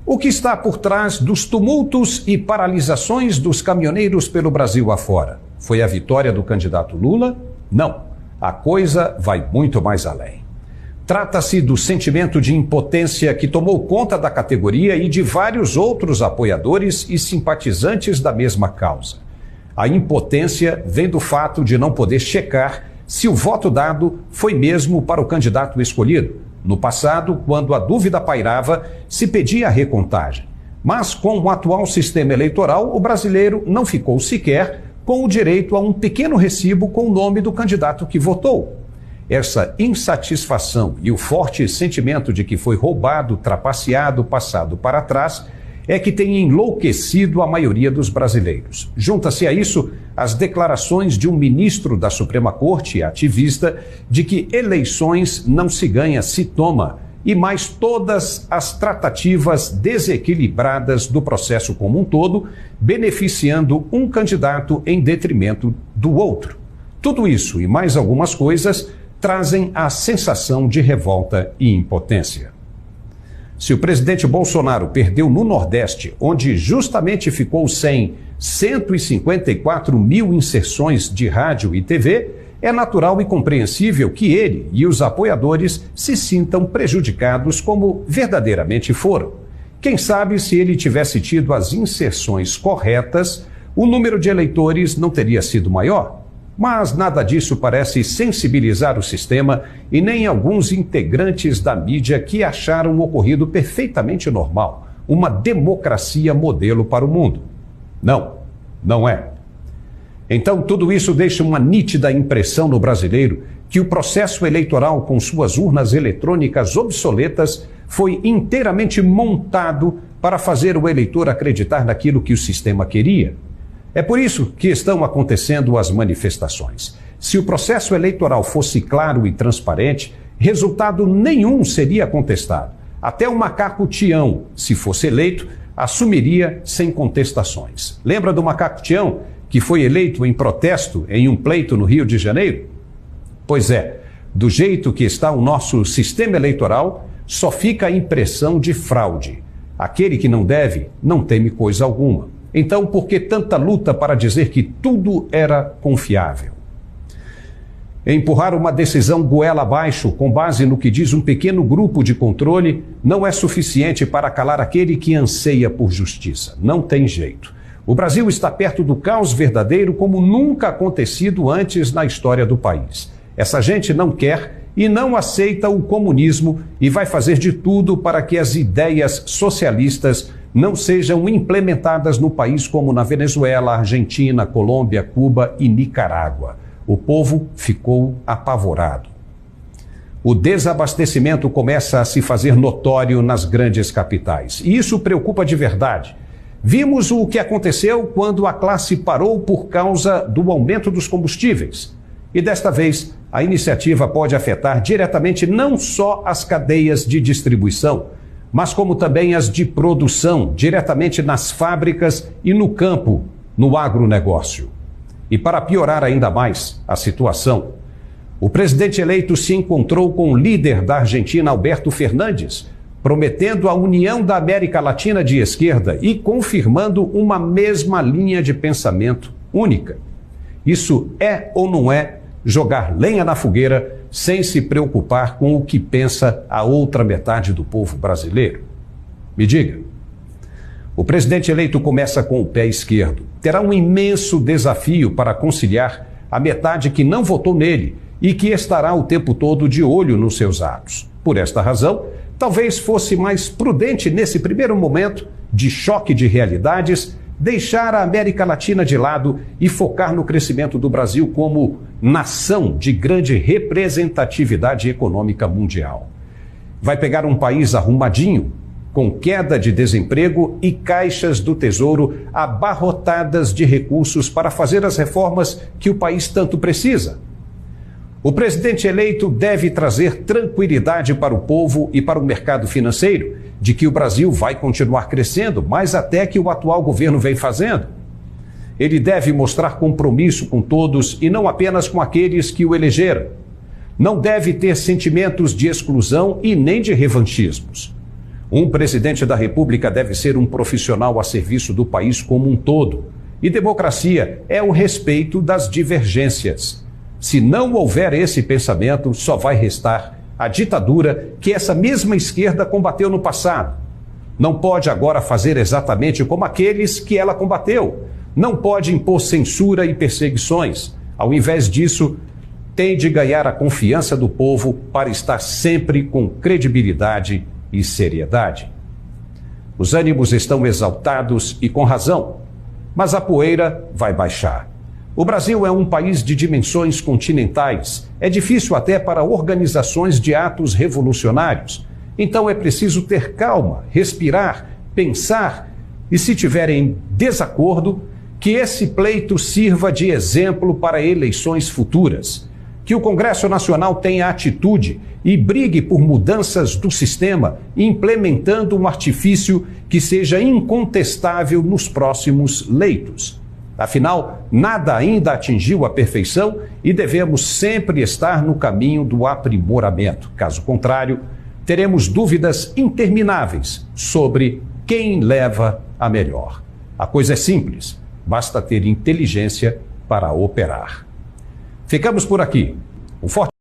O que está por trás dos tumultos e paralisações dos caminhoneiros pelo Brasil afora? Foi a vitória do candidato Lula? Não. A coisa vai muito mais além. Trata-se do sentimento de impotência que tomou conta da categoria e de vários outros apoiadores e simpatizantes da mesma causa. A impotência vem do fato de não poder checar se o voto dado foi mesmo para o candidato escolhido. No passado, quando a dúvida pairava, se pedia a recontagem. Mas com o atual sistema eleitoral, o brasileiro não ficou sequer com o direito a um pequeno recibo com o nome do candidato que votou. Essa insatisfação e o forte sentimento de que foi roubado, trapaceado, passado para trás, é que tem enlouquecido a maioria dos brasileiros. Junta-se a isso as declarações de um ministro da Suprema Corte, ativista, de que eleições não se ganha, se toma, e mais todas as tratativas desequilibradas do processo como um todo, beneficiando um candidato em detrimento do outro. Tudo isso e mais algumas coisas trazem a sensação de revolta e impotência. Se o presidente Bolsonaro perdeu no Nordeste, onde justamente ficou sem 154 mil inserções de rádio e TV, é natural e compreensível que ele e os apoiadores se sintam prejudicados como verdadeiramente foram. Quem sabe se ele tivesse tido as inserções corretas, o número de eleitores não teria sido maior? Mas nada disso parece sensibilizar o sistema e nem alguns integrantes da mídia que acharam o ocorrido perfeitamente normal, uma democracia modelo para o mundo. Não, não é. Então tudo isso deixa uma nítida impressão no brasileiro que o processo eleitoral com suas urnas eletrônicas obsoletas foi inteiramente montado para fazer o eleitor acreditar naquilo que o sistema queria. É por isso que estão acontecendo as manifestações. Se o processo eleitoral fosse claro e transparente, resultado nenhum seria contestado. Até o macaco Tião, se fosse eleito, assumiria sem contestações. Lembra do macaco Tião, que foi eleito em protesto em um pleito no Rio de Janeiro? Pois é, do jeito que está o nosso sistema eleitoral, só fica a impressão de fraude. Aquele que não deve, não teme coisa alguma. Então, por que tanta luta para dizer que tudo era confiável? Empurrar uma decisão goela abaixo, com base no que diz um pequeno grupo de controle, não é suficiente para calar aquele que anseia por justiça. Não tem jeito. O Brasil está perto do caos verdadeiro como nunca acontecido antes na história do país. Essa gente não quer e não aceita o comunismo e vai fazer de tudo para que as ideias socialistas não sejam implementadas no país como na Venezuela, Argentina, Colômbia, Cuba e Nicarágua. O povo ficou apavorado. O desabastecimento começa a se fazer notório nas grandes capitais. E isso preocupa de verdade. Vimos o que aconteceu quando a classe parou por causa do aumento dos combustíveis. E desta vez, a iniciativa pode afetar diretamente não só as cadeias de distribuição, mas como também as de produção, diretamente nas fábricas e no campo, no agronegócio. E para piorar ainda mais a situação, o presidente eleito se encontrou com o líder da Argentina, Alberto Fernandes, prometendo a união da América Latina de esquerda e confirmando uma mesma linha de pensamento única. Isso é ou não é jogar lenha na fogueira sem se preocupar com o que pensa a outra metade do povo brasileiro? Me diga. O presidente eleito começa com o pé esquerdo. Terá um imenso desafio para conciliar a metade que não votou nele e que estará o tempo todo de olho nos seus atos. Por esta razão, talvez fosse mais prudente nesse primeiro momento de choque de realidades deixar a América Latina de lado e focar no crescimento do Brasil como nação de grande representatividade econômica mundial. Vai pegar um país arrumadinho, com queda de desemprego e caixas do Tesouro abarrotadas de recursos para fazer as reformas que o país tanto precisa. O presidente eleito deve trazer tranquilidade para o povo e para o mercado financeiro, de que o Brasil vai continuar crescendo, mais até que o atual governo vem fazendo. Ele deve mostrar compromisso com todos e não apenas com aqueles que o elegeram. Não deve ter sentimentos de exclusão e nem de revanchismos. Um presidente da República deve ser um profissional a serviço do país como um todo. E democracia é o respeito das divergências. Se não houver esse pensamento, só vai restar a ditadura que essa mesma esquerda combateu no passado. Não pode agora fazer exatamente como aqueles que ela combateu. Não pode impor censura e perseguições. Ao invés disso, tem de ganhar a confiança do povo para estar sempre com credibilidade e seriedade. Os ânimos estão exaltados e com razão, mas a poeira vai baixar. O Brasil é um país de dimensões continentais. É difícil até para organizações de atos revolucionários. Então é preciso ter calma, respirar, pensar e, se tiverem desacordo, que esse pleito sirva de exemplo para eleições futuras. Que o Congresso Nacional tenha atitude e brigue por mudanças do sistema, implementando um artifício que seja incontestável nos próximos leitos. Afinal, nada ainda atingiu a perfeição e devemos sempre estar no caminho do aprimoramento. Caso contrário, teremos dúvidas intermináveis sobre quem leva a melhor. A coisa é simples, basta ter inteligência para operar. Ficamos por aqui. Um forte